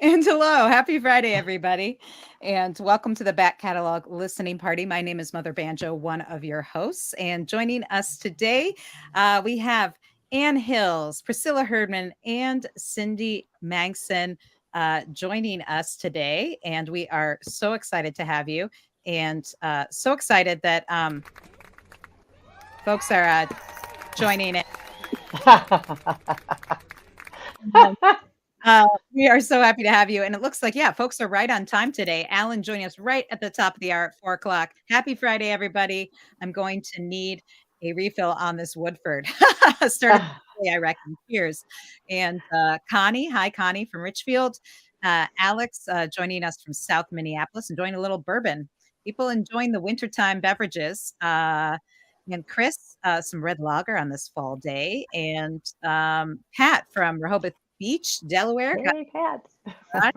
And hello, happy Friday, everybody. And welcome to the Back Catalog Listening Party. My name is Mother Banjo, one of your hosts. And joining us today, we have Ann Hills, Priscilla Herdman, and Cindy Mangsen joining us today. And we are so excited to have you. And so excited that folks are joining in. Um, we are so happy to have you. And it looks like, yeah, folks are right on time today. Alan joining us right at the top of the hour at 4 o'clock. Happy Friday, everybody. I'm going to need a refill on this Woodford. Started today, I reckon. Cheers. And Connie, hi, Connie from Richfield. Alex joining us from South Minneapolis, enjoying a little bourbon. People enjoying the wintertime beverages. And Chris, some red lager on this fall day. And Pat from Rehoboth Beach, Delaware. Hey, Pat.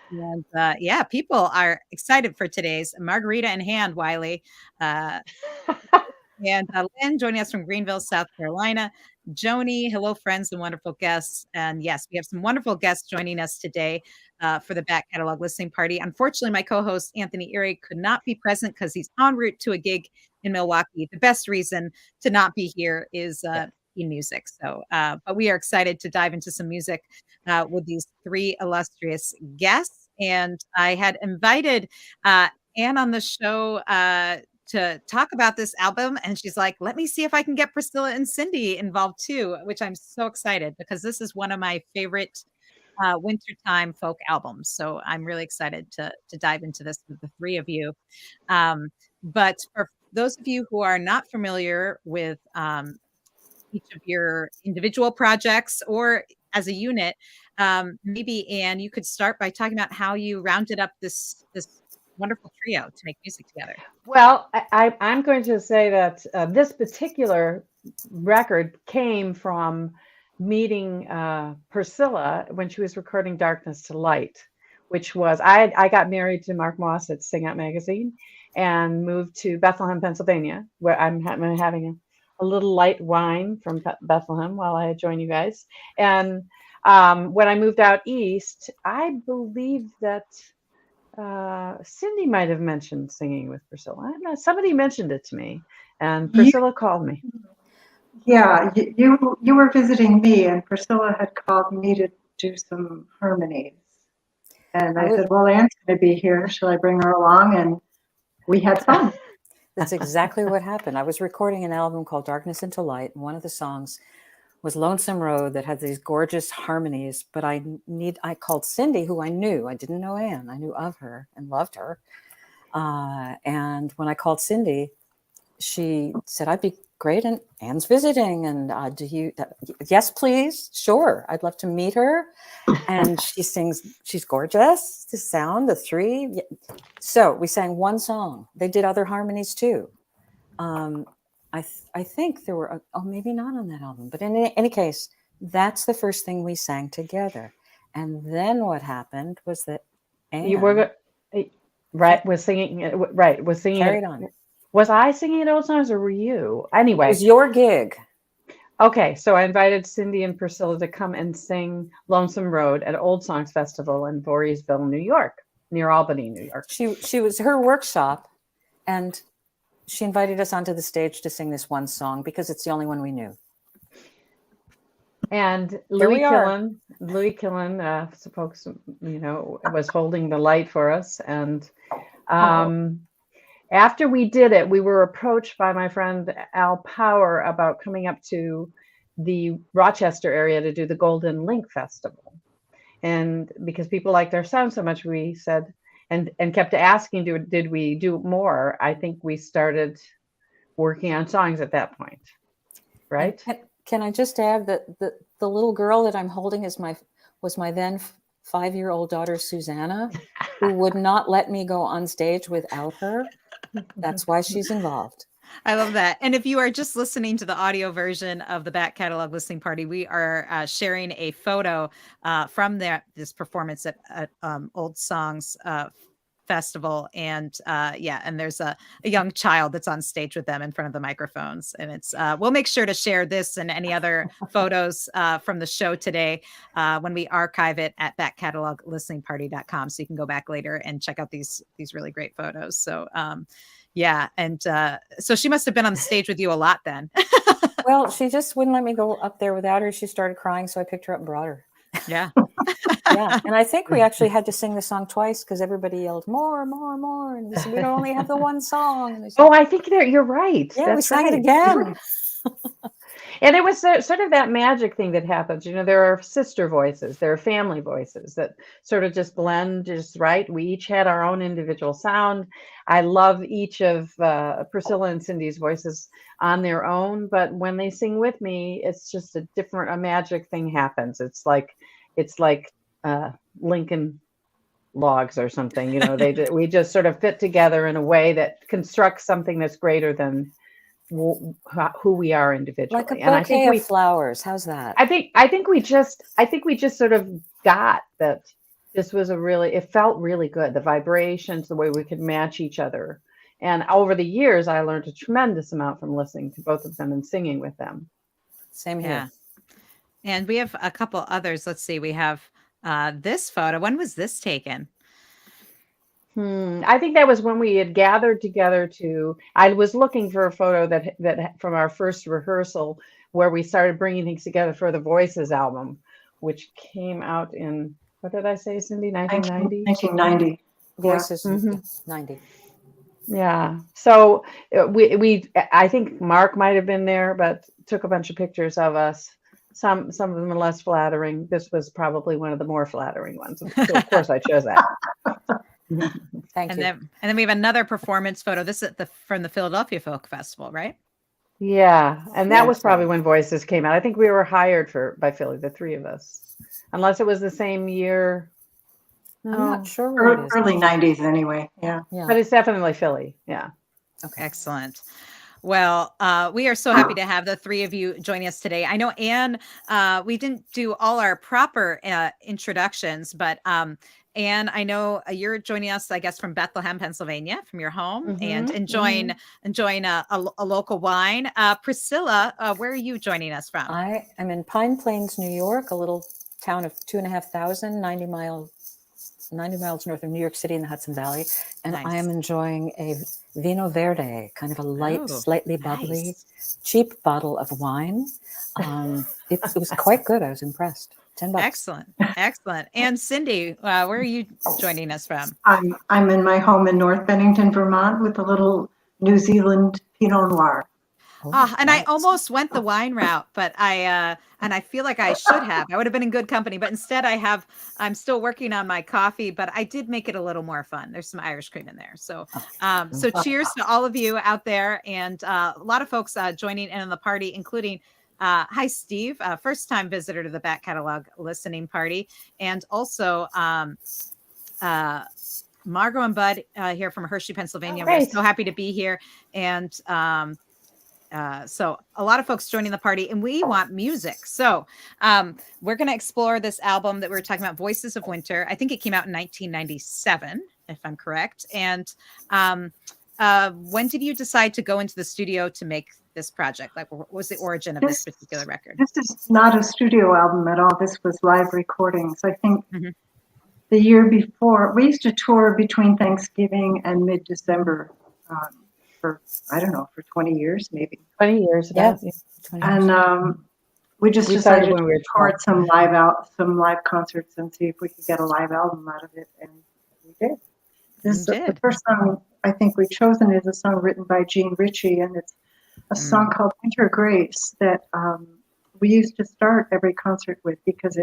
And yeah, people are excited for today's margarita in hand, Wiley. Uh, and Lynn joining us from Greenville, South Carolina. Joni, hello, friends and wonderful guests. And yes, we have some wonderful guests joining us today for the Back Catalog Listening Party. Unfortunately, my co host, Anthony Ihrig, could not be present because he's en route to a gig in Milwaukee. The best reason to not be here is in music. So, but we are excited to dive into some music with these three illustrious guests. And I had invited Anne on the show to talk about this album. And she's like, let me see if I can get Priscilla and Cindy involved too, which I'm so excited because this is one of my favorite wintertime folk albums. So I'm really excited to dive into this with the three of you. But for those of you who are not familiar with each of your individual projects or as a unit, maybe Anne, you could start by talking about how you rounded up this wonderful trio to make music together. Well, I'm going to say that this particular record came from meeting Priscilla when she was recording Darkness to Light, which was, I got married to Mark Moss at Sing Out Magazine and moved to Bethlehem, Pennsylvania, where I'm having a little light wine from Bethlehem while I join you guys. And when I moved out east, I believe that Cindy might have mentioned singing with Priscilla. I don't know, somebody mentioned it to me, and You, Priscilla called me. yeah, you were visiting me, and Priscilla had called me to do some harmonies. And I said, well, Anne's going to be here. Shall I bring her along? And we had fun. That's exactly what happened. I was recording an album called Darkness into Light, and one of the songs was Lonesome Road that had these gorgeous harmonies. But I called Cindy, who I knew. I didn't know Anne. I knew of her and loved her. And when I called Cindy, she said, I'd be great, and Anne's visiting. And yes, please. Sure. I'd love to meet her. And she sings, she's gorgeous, the sound, the three. So we sang one song. They did other harmonies too. I think there were, maybe not on that album, but in any case, that's the first thing we sang together. And then what happened was that Anne, You were was singing carried on. Was I singing at Old Songs or were you? Anyway, it was your gig. Okay, so I invited Cindy and Priscilla to come and sing Lonesome Road at Old Songs Festival in Voorheesville, New York, near Albany, New York. She was her workshop, and she invited us onto the stage to sing this one song because it's the only one we knew. And Louis Killen, folks, was holding the light for us. And after we did it, we were approached by my friend Al Power about coming up to the Rochester area to do the Golden Link Festival. And because people liked our sound so much, we said, and kept asking, did we do more? I think we started working on songs at that point, right? Can I just add that the little girl that I'm holding was my then 5-year-old daughter, Susanna, who would not let me go on stage without her. That's why she's involved. I love that. And if you are just listening to the audio version of the Back Catalog Listening Party, we are sharing a photo from this performance at Old Songs festival, and and there's a young child that's on stage with them in front of the microphones, and it's we'll make sure to share this and any other photos from the show today when we archive it at backcataloglisteningparty.com, so you can go back later and check out these really great photos. So so she must have been on the stage with you a lot then. Well, she just wouldn't let me go up there without her. She started crying, so I picked her up and brought her. Yeah. Yeah, and I think we actually had to sing the song twice because everybody yelled more, more, more, and we said we don't only have the one song. And said, Oh, I think you're right. yeah, we That's sang right. it again. And it was sort of that magic thing that happens. There are sister voices, there are family voices that sort of just blend just right. We each had our own individual sound. I love each of Priscilla and Cindy's voices on their own, but when they sing with me, it's just a magic thing happens. It's like Lincoln logs or something. We just sort of fit together in a way that constructs something that's greater than who we are individually. Like a And I think bouquet of flowers. How's that? I think we just sort of got that this was it felt really good. The vibrations, the way we could match each other. And over the years, I learned a tremendous amount from listening to both of them and singing with them. Same here. Yeah. And we have a couple others. Let's see. We have this photo. When was this taken? I think that was when we had gathered together I was looking for a photo that from our first rehearsal where we started bringing things together for the Voices album, which came out in, what did I say, Cindy? 1990? 1990. Voices, Mm-hmm. 90. Yeah. So I think Mark might have been there, but took a bunch of pictures of us. Some of them are less flattering. This was probably one of the more flattering ones. So of course I chose that. Thank you. And then we have another performance photo. This is from the Philadelphia Folk Festival, right? Yeah, and that was probably when Voices came out. I think we were hired by Philly, the three of us, unless it was the same year. I'm not sure what it is. Early 90s anyway. Yeah. But it's definitely Philly. Yeah. Okay. Excellent. Well, we are so happy to have the three of you joining us today. I know, Anne, we didn't do all our proper introductions, but Anne, I know you're joining us, I guess, from Bethlehem, Pennsylvania, from your home, and enjoying a local wine. Priscilla, where are you joining us from? I am in Pine Plains, New York, a little town of 2,500, 90 miles north of New York City in the Hudson Valley. And Nice. I am enjoying a Vino Verde, kind of a light, slightly bubbly, cheap bottle of wine. It was quite good. I was impressed. $10. Excellent. And Cindy, where are you joining us from? I'm in my home in North Bennington, Vermont, with a little New Zealand Pinot Noir. And nice. I almost went the wine route, but I feel like I should have. I would have been in good company, but instead I'm still working on my coffee, but I did make it a little more fun. There's some Irish cream in there. So cheers to all of you out there, and a lot of folks joining in on the party, including hi, Steve, first time visitor to the Back Catalog listening party. And also Margot and Bud here from Hershey, Pennsylvania. We're so happy to be here. And so a lot of folks joining the party, and we want music. So we're going to explore this album that we were talking about, Voices of Winter. I think it came out in 1997, if I'm correct. And when did you decide to go into the studio to make this project? Like, what was the origin of this particular record? This is not a studio album at all. This was live recordings. I think the year before, we used to tour between Thanksgiving and mid-December for 20 years, maybe. 20 years. Yeah. 20 years. And we just decided to record some live concerts and see if we could get a live album out of it. And we did. The first song I think we've chosen is a song written by Jean Ritchie, and it's a song called Winter Grace that we used to start every concert with because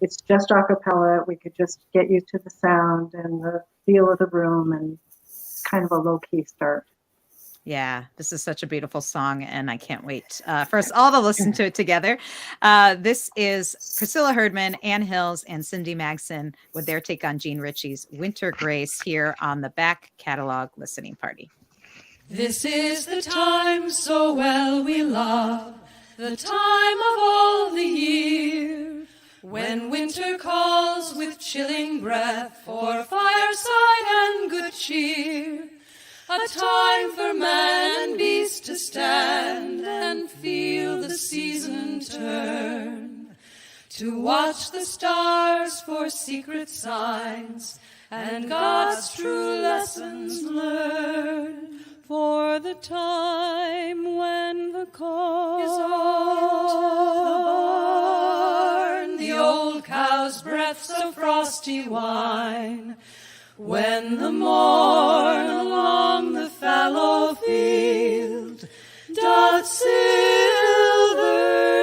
it's just a cappella. We could just get used to the sound and the feel of the room, and kind of a low-key start. Yeah, this is such a beautiful song, and I can't wait for us all to listen to it together. This is Priscilla Herdman, Ann Hills, and Cindy Mangsen with their take on Jean Ritchie's Winter Grace here on the Back Catalog Listening Party. This is the time so well we love, the time of all the year, when winter calls with chilling breath for fireside and a time for man and beast to stand and feel the season turn, to watch the stars for secret signs and God's true lessons learn. For the time when the corn is into the barn, the old cow's breath's a frosty wine, when the morn along the fallow field doth silver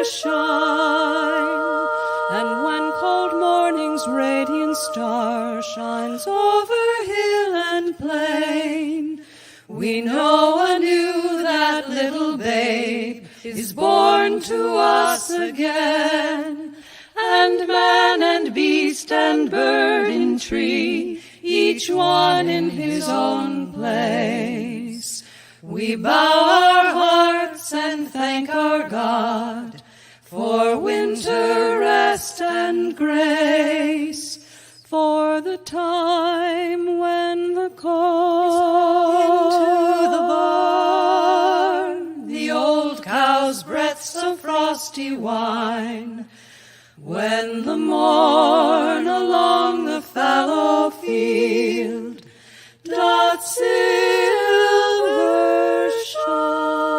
shine, and when cold morning's radiant star shines over hill and plain, we know anew that little babe is born to us again. And man and beast and bird in tree, each one in his own place, we bow our hearts and thank our God for winter rest and grace, for the time when the corn into the barn, the old cow's breath's a frosty wine, when the morn along the fallow field doth silver shine.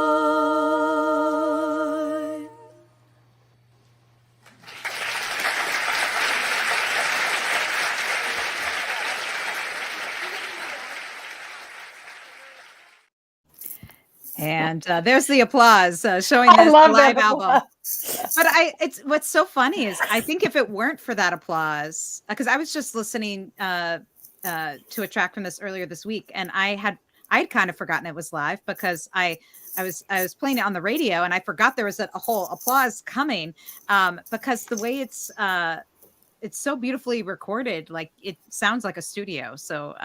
And there's the applause showing I this love live that album. applause. But it's what's so funny is I think if it weren't for that applause, because I was just listening to a track from this earlier this week, and I'd kind of forgotten it was live because I was playing it on the radio, and I forgot there was a whole applause coming because the way it's so beautifully recorded, like it sounds like a studio. So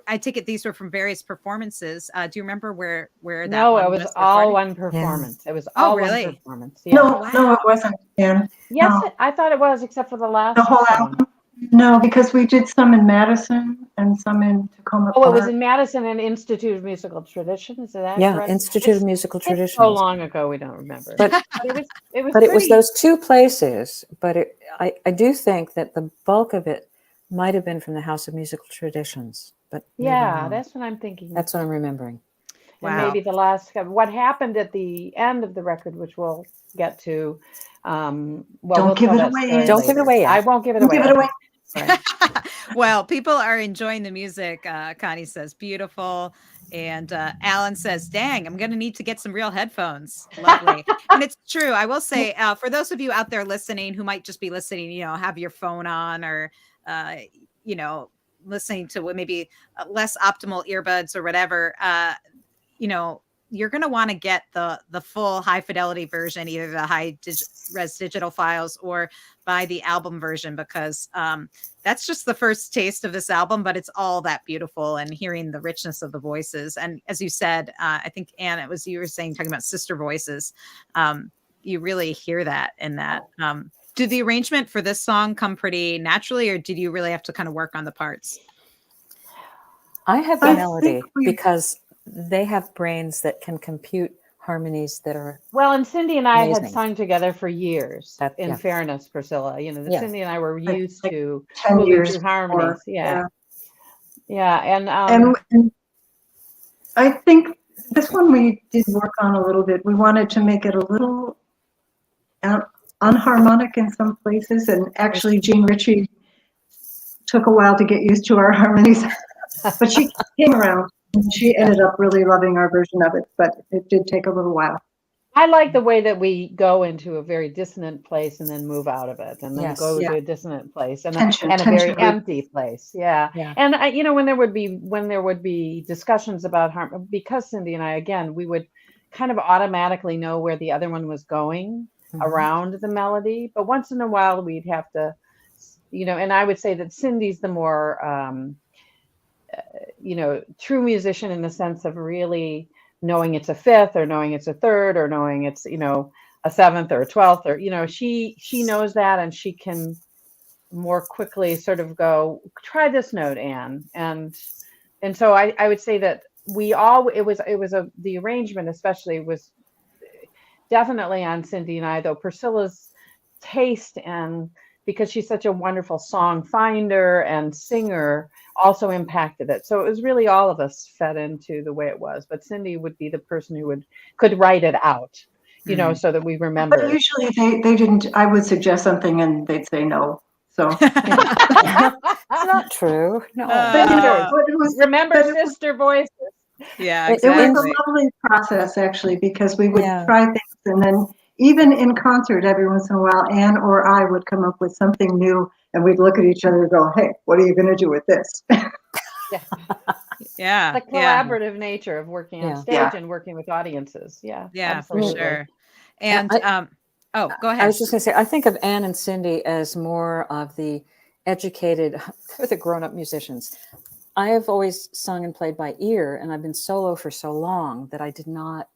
I take it these were from various performances. Do you remember where that No, one it was all one performance. It was all really? one performance. Yeah. No, it wasn't, Dan. Yes, No. I thought it was, except for the last The whole song. album? No, because we did some in Madison and some in Tacoma Oh, it was Park. in Madison and Institute of Musical Tradition. Is that Yeah, correct? Institute of Musical It's Traditions. so long ago, we don't remember. But it was but it was pretty- those two places. But I do think that the bulk of it might have been from the House of Musical Traditions. But maybe Yeah, not. that's what I'm thinking. That's what I'm remembering. And Wow. maybe the last, what happened at the end of the record, which we'll get to. Well, we'll give tell it that away. story Don't give it later. away yet. I won't give it Don't away. give it away. Right. Well, people are enjoying the music. Connie says beautiful. And Alan says, dang, I'm going to need to get some real headphones. Lovely. And it's true. I will say, for those of you out there listening who might just be listening, have your phone on or, listening to maybe less optimal earbuds or whatever, you're going to want to get the full high fidelity version, either the high res digital files or buy the album version, because that's just the first taste of this album, but it's all that beautiful, and hearing the richness of the voices. And as you said, I think, Anne, it was, you were saying, talking about sister voices. You really hear that in that. Did the arrangement for this song come pretty naturally, or did you really have to kind of work on the parts? I have the I melody think we- because they have brains that can compute harmonies that are. Well, and Cindy and I had Amazing. sung together for years. In Yeah. fairness, Priscilla, Yes. Cindy and I were used like to 10 moving years through harmonies. before, Yeah. And And I think this one we did work on a little bit. We wanted to make it a little unharmonic in some places, and actually Jean Ritchie took a while to get used to our harmonies, but she came around and she ended up really loving our version of it, but it did take a little while. I like the way that we go into a very dissonant place and then move out of it, and then Yes. go Yeah. to a dissonant place and Tension, a very tension. empty place. Yeah. Yeah. And when there would be discussions about harm, because Cindy and I, again, we would kind of automatically know where the other one was going around the melody, but once in a while we'd have to, and I would say that Cindy's the more, true musician in the sense of really knowing it's a fifth, or knowing it's a third, or knowing it's, a seventh or a 12th, or, she knows that, and she can more quickly sort of go, try this note, Anne. And so I would say that the arrangement especially was definitely on Cindy and I, though Priscilla's taste, and because she's such a wonderful song finder and singer, also impacted it. So it was really all of us fed into the way it was. But Cindy would be the person who could write it out, so that we remember. But usually they didn't. I would suggest something and they'd say no. So It's not true. No. Remember sister voices. Yeah, it was exactly. a lovely process actually, because we would Yeah. try things, and then even in concert every once in a while, Anne or I would come up with something new, and we'd look at each other and go, "Hey, what are you going to do with this?" Yeah. The collaborative nature of working on stage Yeah. and working with audiences. Yeah, absolutely. for sure. And go I ahead. was just going to say, I think of Anne and Cindy as more of the educated, they're the grown-up musicians. I have always sung and played by ear, and I've been solo for so long that I did not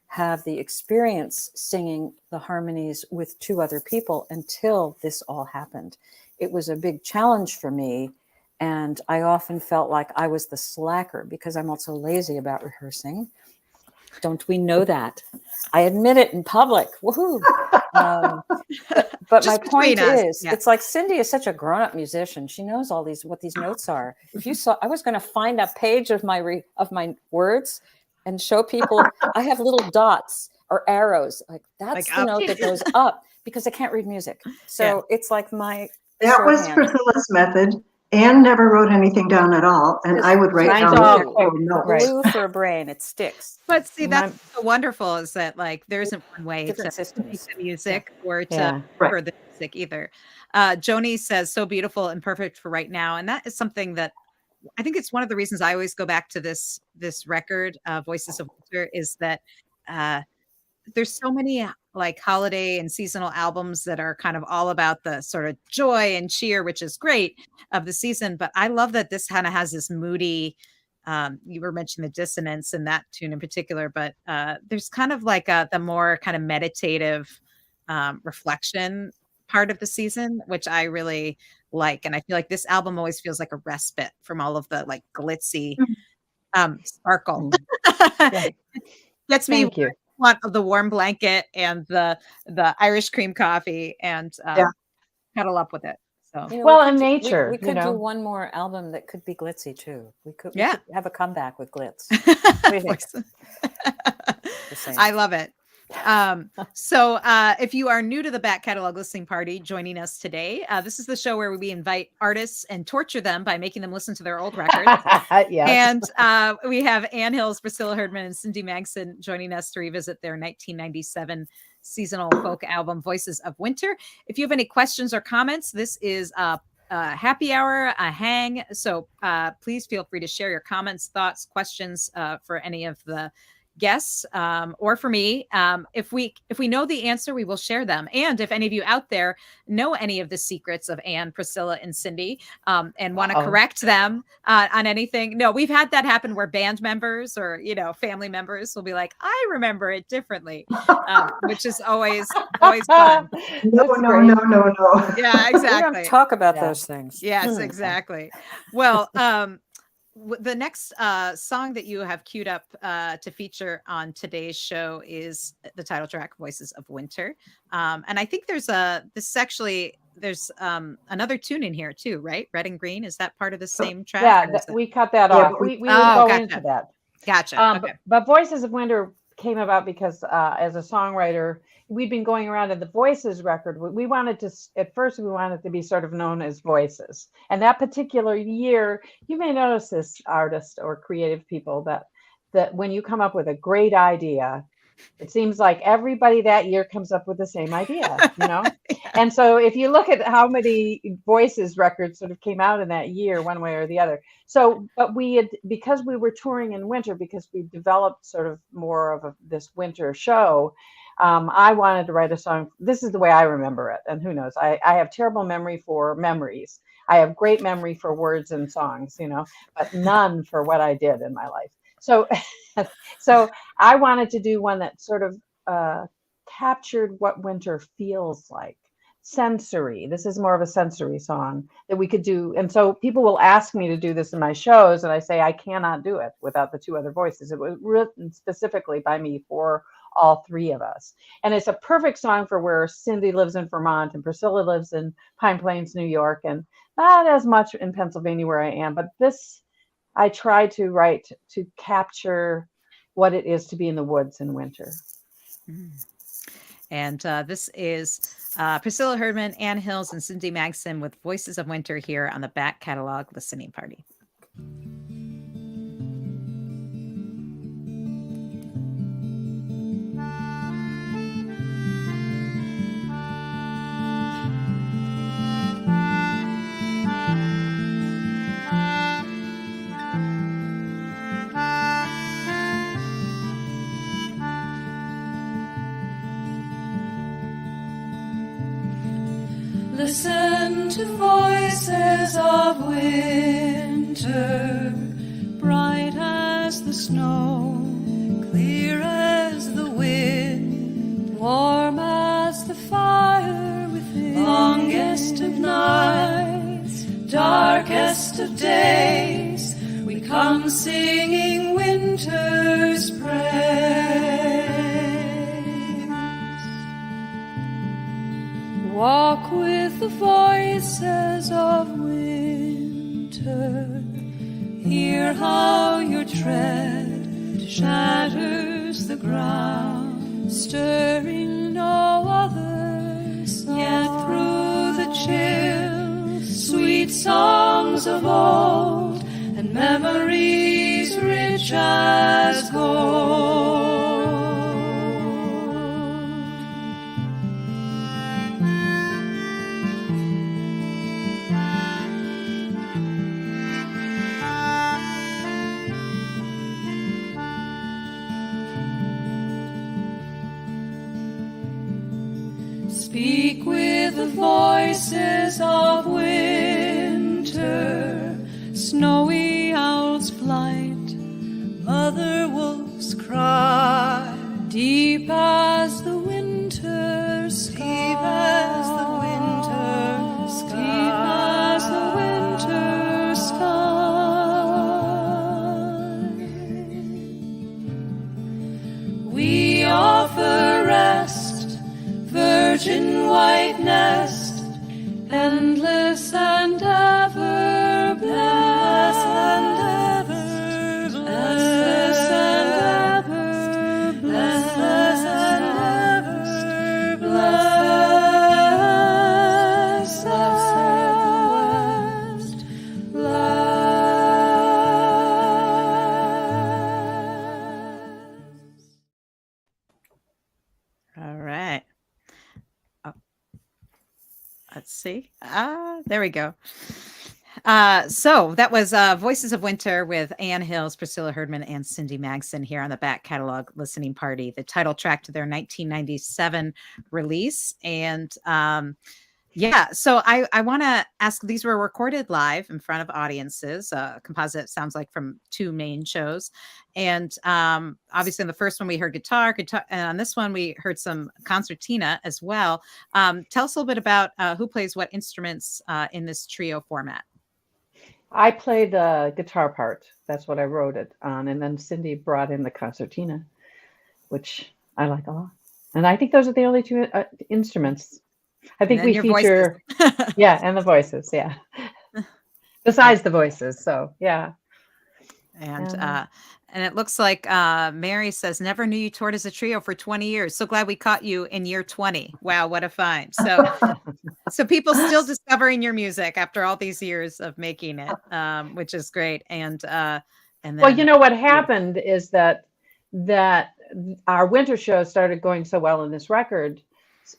have the experience singing the harmonies with two other people until this all happened. It was a big challenge for me, and I often felt like I was the slacker because I'm also lazy about rehearsing. Don't we know that? I admit it in public. Woohoo! But my point is, it's like Cindy is such a grown-up musician. She knows all what these notes are. If you saw, I was going to find a page of my words and show people. I have little dots or arrows. Like that's the note that goes up, because I can't read music. So it's like my that was Priscilla's method. Anne never wrote anything down at all, and I would write down glue for a brain. It sticks. But see, that's so wonderful, is that like there isn't one way to make the music or to for the music either. Joni says, so beautiful and perfect for right now. And that is something that I think it's one of the reasons I always go back to this record, Voices of Winter, is that there's so many like holiday and seasonal albums that are kind of all about the sort of joy and cheer, which is great, of the season. But I love that this kind of has this moody, you were mentioning the dissonance in that tune in particular, but there's kind of like the more kind of meditative reflection part of the season, which I really like. And I feel like this album always feels like a respite from all of the like glitzy sparkle. Gets me want the warm blanket and the Irish cream coffee and cuddle up with it. So in nature, we could do one more album that could be glitzy too. We could have a comeback with glitz. I love it. So if you are new to the Back Catalog Listening Party joining us today, this is the show where we invite artists and torture them by making them listen to their old records. And we have Ann Hills, Priscilla Herdman, and Cindy Mangsen joining us to revisit their 1997 seasonal folk album, Voices of Winter. If you have any questions or comments, this is a happy hour, a hang. So please feel free to share your comments, thoughts, questions for any of the guests or for me. If we know the answer, we will share them. And if any of you out there know any of the secrets of Anne, Priscilla, and Cindy and want to correct them on anything, no, we've had that happen where band members or family members will be like, I remember it differently, which is always fun. No. Yeah, exactly. We don't talk about those things. Yes, exactly. Well, the next song that you have queued up to feature on today's show is the title track, Voices of Winter. And I think there's another tune in here too, right? Red and Green. Is that part of the same track? Yeah, we cut that off. We would go into that. Gotcha. Okay. But Voices of Winter came about because as a songwriter, we'd been going around in the Voices record. We wanted to be sort of known as Voices. And that particular year, you may notice this, artist or creative people, that when you come up with a great idea, it seems like everybody that year comes up with the same idea, And so if you look at how many Voices records sort of came out in that year, one way or the other. So, but because we were touring in winter, because we developed sort of more of this winter show, I wanted to write a song. This is the way I remember it. And who knows, I have terrible memory for memories. I have great memory for words and songs, but none for what I did in my life. So I wanted to do one that sort of captured what winter feels like. sensory. This is more of a sensory song that we could do. And so people will ask me to do this in my shows, and I say I cannot do it without the two other voices. It was written specifically by me for all three of us. And it's a perfect song for where Cindy lives in Vermont and Priscilla lives in Pine Plains, New York, and not as much in Pennsylvania where I am. But this I try to write to capture what it is to be in the woods in winter. And this is Priscilla Herdman, Ann Hills, and Cindy Mangsen with Voices of Winter here on the Back Catalog Listening Party. Listen to voices of winter, bright as the snow, clear as the wind, warm as the fire within, longest of nights, darkest of days, we come singing winter's praise. Walk with the voices of winter, hear how your tread shatters the ground, stirring no other song. Yet through the chill, sweet songs of old, and memories rich as gold. Speak with the voices of winter, snowy owl's flight, mother wolf's cry, deep as the winter sky, deep as the winter sky, deep as the winter sky. We offer rest, virgin white nest, endless and ever blessed, endless and ever blessed, endless and ever blessed, All right. Let's see. There we go. So that was Voices of Winter with Ann Hills, Priscilla Herdman, and Cindy Mangsen here on the Back Catalog Listening Party, the title track to their 1997 release. And yeah, so I want to ask, these were recorded live in front of audiences, composite sounds like from two main shows. And obviously in the first one we heard guitar, and on this one we heard some concertina as well. Tell us a little bit about who plays what instruments in this trio format. I play the guitar part. That's what I wrote it on. And then Cindy brought in the concertina, which I like a lot. And I think those are the only two instruments. I think we feature, yeah, and the voices, yeah. Besides the voices, so yeah. And it looks like Mary says, never knew you toured as a trio for 20 years. So glad we caught you in year 20. Wow, what a find. So so people still discovering your music after all these years of making it, which is great. And then, well, you know what happened is that our winter show started going so well, and this record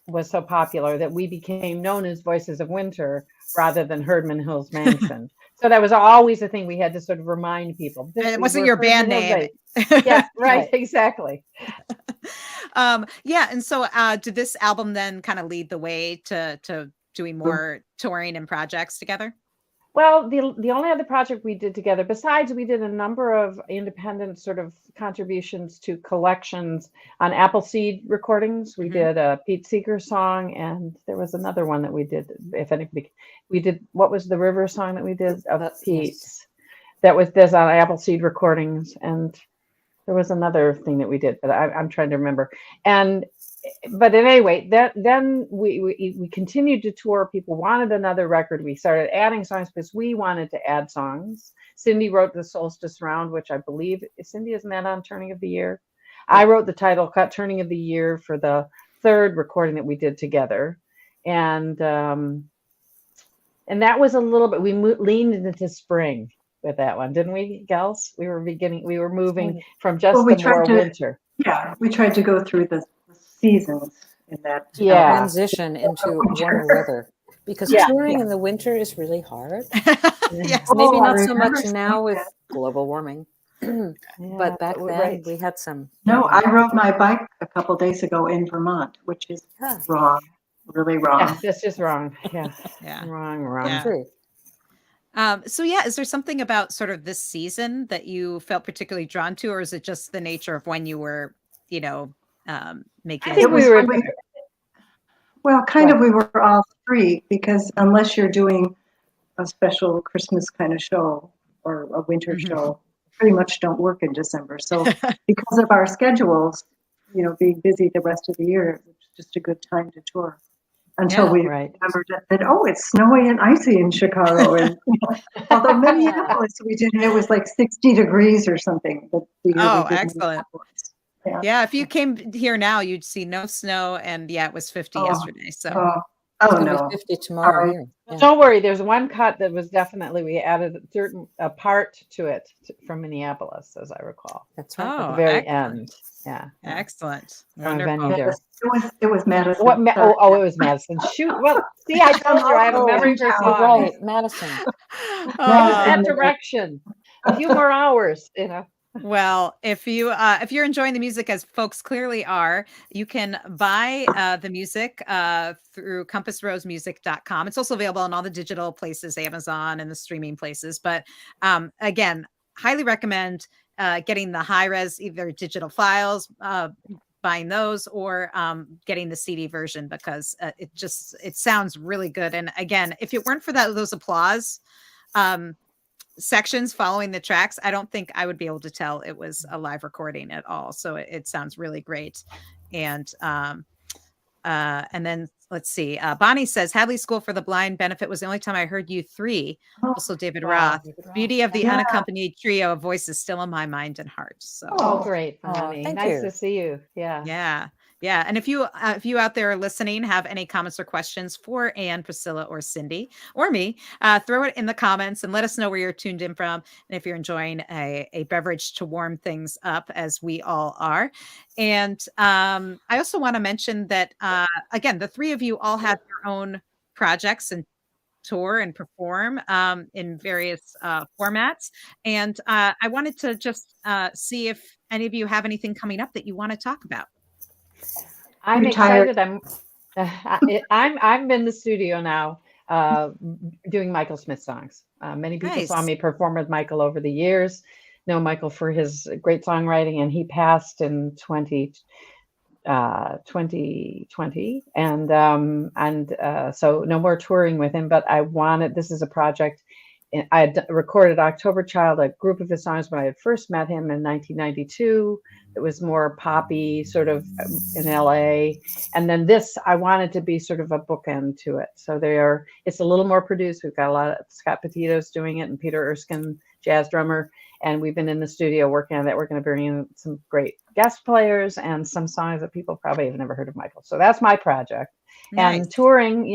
was so popular that we became known as Voices of Winter rather than Herdman, Hills, Mangsen. So that was always a thing we had to sort of remind people. It wasn't your band name. Yeah, right, exactly. Yeah, and so did this album then kind of lead the way to doing more touring and projects together? Well, the only other project we did together, besides we did a number of independent sort of contributions to collections on Appleseed recordings. We Mhm. did a Pete Seeger song, and there was another one that we did. If anybody, we did, what was the River song that we did of Yes. Pete's? That was this on Appleseed recordings, and there was another thing that we did, but I'm trying to remember. And but at any rate, then we continued to tour. People wanted another record. We started adding songs because we wanted to add songs. Cindy wrote the Solstice Round, which I believe, Cindy, isn't that on Turning of the Year? I wrote the title cut Turning of the Year for the third recording that we did together. And that was a little bit, we leaned into spring with that one, didn't we, gals? We were moving from just we the tried more to- winter. Yeah, we tried to go through the seasons in that. Yeah. Transition into warmer weather, because Yeah, touring in the winter is really hard. Yes. Maybe Oh, I not so remember much now seeing with that. global warming, Yeah, but back then right. we had some. No, I rode my bike a couple days ago in Vermont, which is Yeah. wrong, really wrong. Yeah, that's just wrong. Yeah, Yeah. wrong. Yeah. True. So yeah, is there something about sort of this season that you felt particularly drawn to, or is it just the nature of when you were, making? I think It was we were. Well, kind of, we were all three, because unless you're doing a special Christmas kind of show or a winter Mhm. show, pretty much don't work in December. So because of our schedules, being busy the rest of the year, it was just a good time to tour. Until Yeah. we Right. remembered that, oh, it's snowy and icy in Chicago. And although Minneapolis we did, and it was like 60 degrees or something. The year Oh, we did excellent. Minneapolis. Yeah. Yeah, if you came here now, you'd see no snow, and yeah, it was 50 Oh, yesterday. So Oh, It's oh gonna no. be 50 tomorrow Sorry. here. Yeah. Don't worry. There's one cut that was definitely we added a part to it from Minneapolis, as I recall, That's right. at the oh, very excellent. end. Yeah. Excellent. From a venue Wonderful. there. It was Madison. What? Sorry. It was Madison. Shoot. Well, see, I told you I have a memory for You're songs. right, Madison. It was Oh, that direction. A few more hours. well, if you're enjoying the music, as folks clearly are, you can buy the music through compassrosemusic.com. It's also available on all the digital places, Amazon and the streaming places. But again, highly recommend getting the high res, either digital files, buying those, or getting the CD version, because it sounds really good. And again, if it weren't for those applause sections following the tracks, I don't think I would be able to tell it was a live recording at all. So it sounds really great. And then let's see. Bonnie says Hadley School for the Blind benefit was the only time I heard you three. Also David Roth. Beauty of the Yeah. unaccompanied trio of voices still in my mind and heart. So Oh, great, Bonnie. thank Nice you. to see you. Yeah. yeah. And if you out there listening have any comments or questions for Anne, Priscilla, or Cindy, or me, throw it in the comments and let us know where you're tuned in from, and if you're enjoying a beverage to warm things up, as we all are. And I also want to mention that again, the three of you all have your own projects and tour and perform in various formats. And I wanted to just see if any of you have anything coming up that you want to talk about. I'm Retired. excited. I'm in the studio now, doing Michael Smith songs. Many people saw Nice. me perform with Michael over the years. Know Michael for his great songwriting, and he passed in 2020, and so no more touring with him. But this is a project. I had recorded October Child, a group of his songs, when I had first met him in 1992. It was more poppy, sort of in LA. And then this, I wanted to be sort of a bookend to it. So it's a little more produced. We've got a lot of Scott Petito's doing it, and Peter Erskine, jazz drummer. And we've been in the studio working on that. We're going to bring in some great guest players and some songs that people probably have never heard of Michael. So that's my project. Nice. And touring,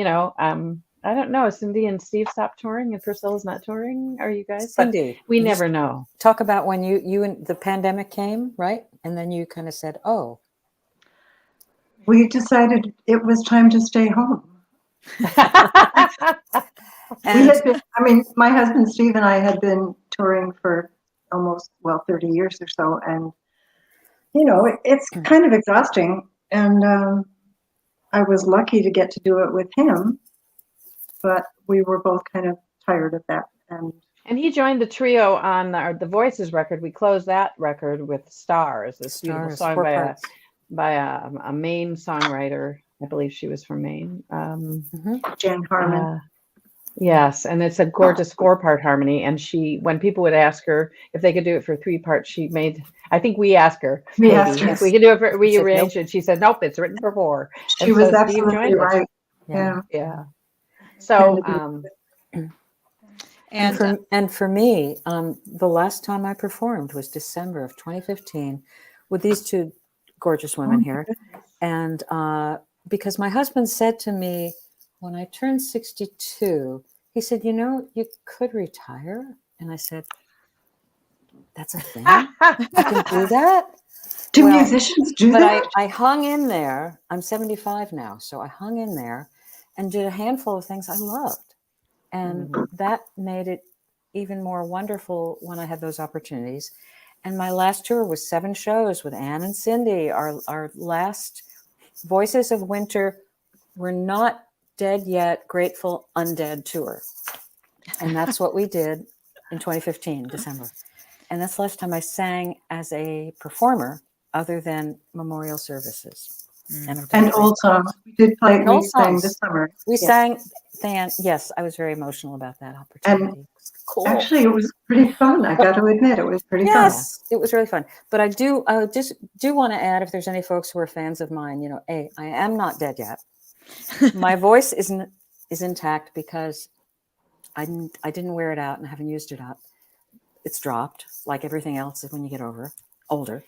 I don't know. Cindy and Steve stopped touring, and Priscilla's not touring. Are you guys? Cindy, We never know. talk about when you and the pandemic came, right? And then you kind of said, "Oh, We decided it was time to stay home. My husband Steve and I had been touring for almost 30 years or so, and it's kind of exhausting. And I was lucky to get to do it with him, but we were both kind of tired of that. And he joined the trio on the Voices record. We closed that record with Stars, this beautiful Stars, song 4 by parts. a Maine songwriter. I believe she was from Maine. Jan Harmon. Yes, and it's a gorgeous 4-part harmony. And when people would ask her if they could do it for 3 parts, I think we asked her, We asked her. if we could do it for, we She said, arranged it. She said, nope, it's written for 4. She And was so Steve absolutely joined us. right. Yeah. Yeah. So, And for me, the last time I performed was December of 2015 with these 2 gorgeous women here. And because my husband said to me when I turned 62, he said, you know, you could retire. And I said, that's a thing? I can do that? Do musicians do but that? I hung in there. I'm 75 now. So I hung in there and did a handful of things I loved. And that made it even more wonderful when I had those opportunities. And my last tour was 7 shows with Ann and Cindy. Our last Voices of Winter, We're Not Dead Yet, Grateful Undead tour. And that's what we did in 2015, December. And that's the last time I sang as a performer other than memorial services. And old songs. We did play. And We old sang songs. this summer. We Yeah. sang, yes, I was very emotional about that opportunity. Cool. Actually, it was pretty fun. I got to admit, it was pretty fun. Yes, it was really fun. But I just do want to add, if there's any folks who are fans of mine, you know, I am not dead yet. My voice is intact because I didn't wear it out and I haven't used it up. It's dropped like everything else when you get older.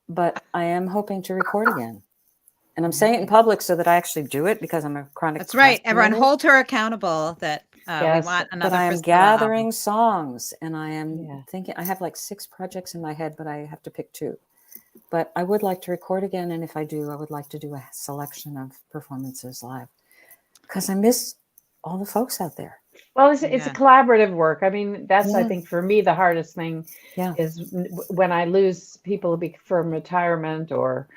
But I am hoping to record again. And I'm saying it in public so that I actually do it because I'm a chronic. That's right. Everyone procrastinator. hold her accountable that Yes, we want another. But I am Priscilla gathering album. songs and I am thinking, I have like 6 projects in my head, but I have to pick 2. But I would like to record again. And if I do, I would like to do a selection of performances live because I miss all the folks out there. well, it's a collaborative work. I mean, that's, I Yeah. think, for me, the hardest thing Yeah. is when I lose people from retirement or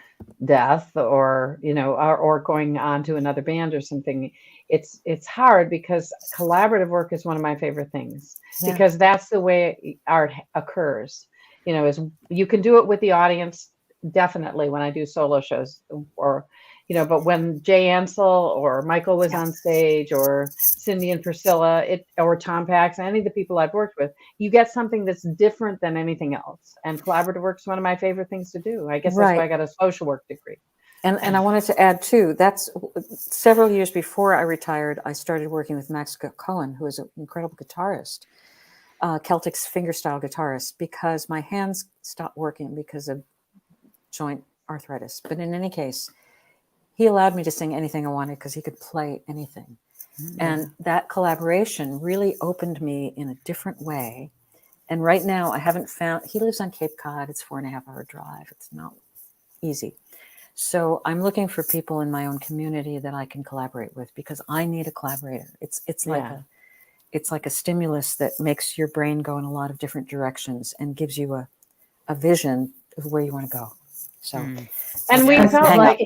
death or, you know, or going on to another band or something. It's hard because collaborative work is one of my favorite things because that's the way art occurs. You know, is you can do it with the audience, definitely when I do solo shows or, you know, but when Jay Ansel or Michael was on stage or Cindy and Priscilla or Tom Pax, any of the people I've worked with, you get something that's different than anything else. And collaborative work is one of my favorite things to do. I guess that's why I got a social work degree. And I wanted to add too, that's several years before I retired, I started working with Max Cohen, who is an incredible guitarist, Celtic fingerstyle guitarist, because my hands stopped working because of joint arthritis. But in any case, he allowed me to sing anything I wanted because he could play anything. And that collaboration really opened me in a different way. And right now I haven't found, he lives on Cape Cod. It's 4.5-hour drive. It's not easy. So I'm looking for people in my own community that I can collaborate with because I need a collaborator. It's like a stimulus that makes your brain go in a lot of different directions and gives you a vision of where you want to go. So, and we felt like,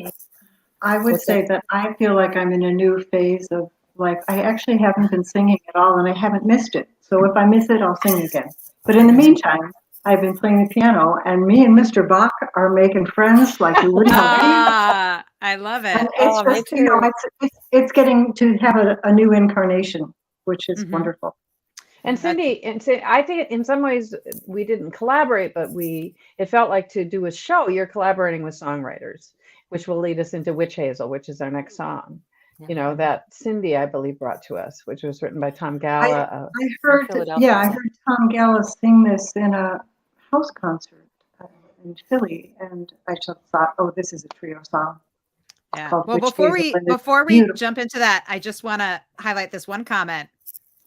I would say that I feel like I'm in a new phase of life. I actually haven't been singing at all and I haven't missed it. So if I miss it, I'll sing again. But in the meantime, I've been playing the piano and me and Mr. Bach are making friends like we wouldn't have. I love it. And it's just, you know, it's getting to have a new incarnation, which is wonderful. And Cindy, I think in some ways we didn't collaborate, but it felt like to do a show, you're collaborating with songwriters, which will lead us into Witch Hazel, which is our next song. You know, that Cindy, I believe, brought to us, which was written by Tom Galla. I heard Tom Galla sing this in a house concert in Philly, and I just thought, oh, this is a trio song. Yeah. Well, before we jump into that, I just want to highlight this one comment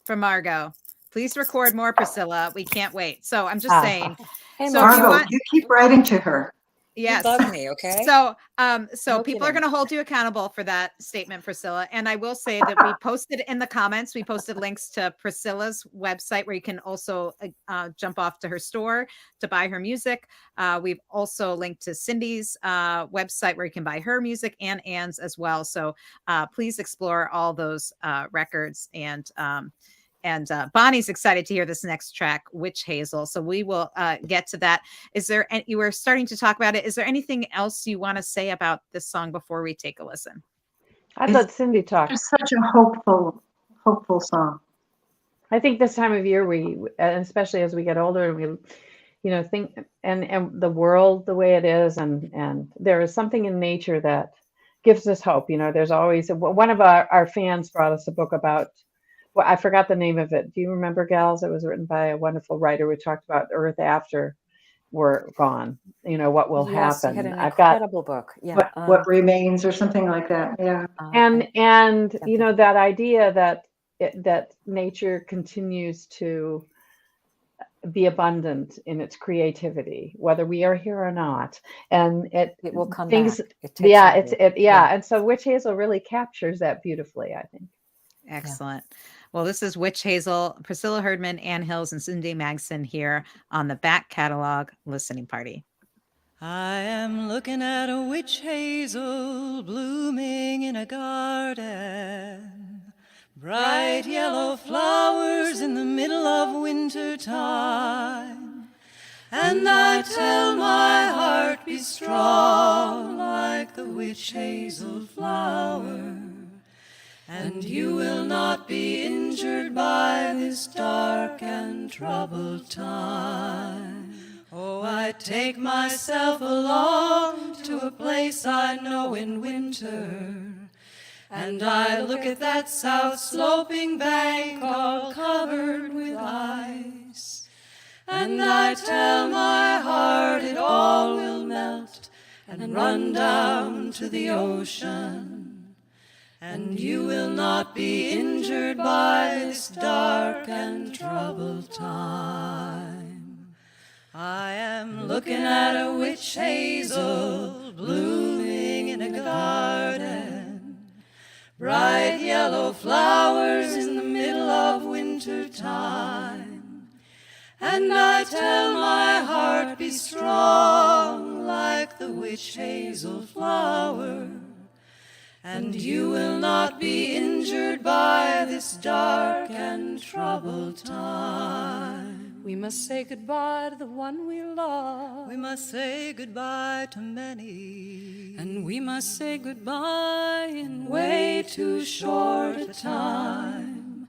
from Margot. Please record more, Priscilla. We can't wait. So I'm just saying. Hey, so Margot, you keep writing to her. Yes. You bug me, okay? So people are going to hold you accountable for that statement, Priscilla. And I will say that we posted in the comments, we posted links to Priscilla's website where you can also jump off to her store to buy her music. We've also linked to Cindy's website where you can buy her music and Ann's as well. So please explore all those records and Bonnie's excited to hear this next track, Witch Hazel. So we will get to that. Is there, and you were starting to talk about it. Is there anything else you want to say about this song before we take a listen? I'd let Cindy talk. It's such a hopeful song. I think this time of year, and especially as we get older and we, think, and the world the way it is, and there is something in nature that gives us hope. There's always one of our fans brought us a book about, well, I forgot the name of it. Do you remember, gals? It was written by a wonderful writer. We talked about Earth after we're gone. What will Yes, happen? you had an I've got incredible book. Yeah. What remains or something like that. Yeah. and that idea that nature continues to be abundant in its creativity, whether we are here or not, and it will come things, back. And so Witch Hazel really captures that beautifully, I think. Excellent. Well, this is Witch Hazel, Priscilla Herdman, Ann Hills, and Cindy Mangsen here on the Back Catalog Listening Party. I am looking at a witch hazel blooming in a garden. Bright yellow flowers in the middle of winter time. And I tell my heart, be strong like the witch hazel flower. And you will not be injured by this dark and troubled time. Oh, I take myself along to a place I know in winter, and I look at that south sloping bank all covered with ice, and I tell my heart it all will melt and run down to the ocean, and you will not be injured by this dark and troubled time. I am looking at a witch hazel blooming in a garden. Bright yellow flowers in the middle of winter time. And I tell my heart, be strong like the witch hazel flower. And you will not be injured by this dark and troubled time. We must say goodbye to the one we love. We must say goodbye to many. And we must say goodbye in way too short a time.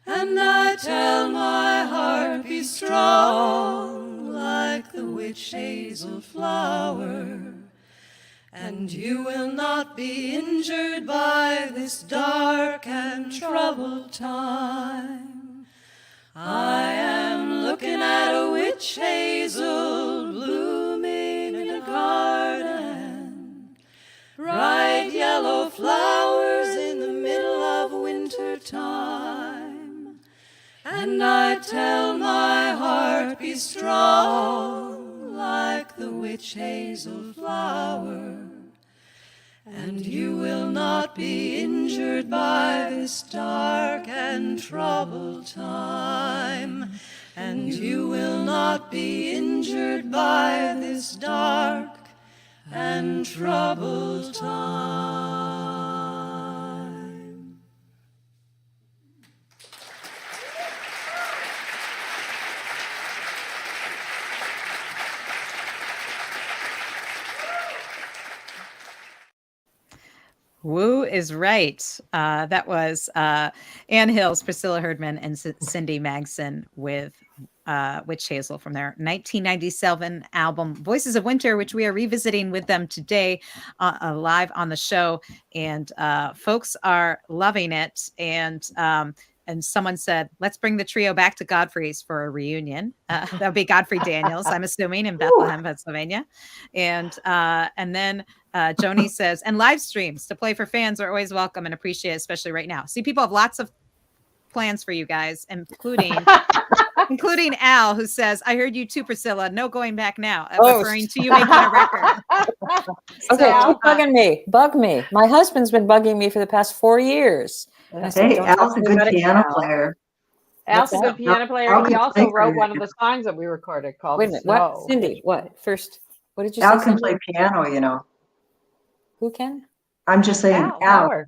And I tell my heart, be strong like the witch hazel flower. And you will not be injured by this dark and troubled time. I am looking at a witch hazel blooming in a garden. Bright yellow flowers in the middle of winter time. And I tell my heart, be strong like the witch hazel flower. And you will not be injured by this dark and troubled time. And you will not be injured by this dark and troubled time. Woo is right. That was Ann Hills, Priscilla Herdman, and Cindy Mangsen with Witch Hazel from their 1997 album Voices of Winter, which we are revisiting with them today live on the show. And folks are loving it. And someone said, let's bring the trio back to Godfrey's for a reunion. That would be Godfrey Daniels, I'm assuming, in Bethlehem, Pennsylvania. And then Joni says, and live streams to play for fans are always welcome and appreciated, especially right now. See, people have lots of plans for you guys, including Al, who says, I heard you too, Priscilla. No going back now. Referring to you making a record. Okay, keep bugging me. Bug me. My husband's been bugging me for the past 4 years. Hey, Al's a good piano player. Al's a good piano player. He also wrote one of the songs that we recorded called Wait a minute. Snow. What? Cindy, what? First, what did you Al say? can play piano, Who can? I'm just saying, Al.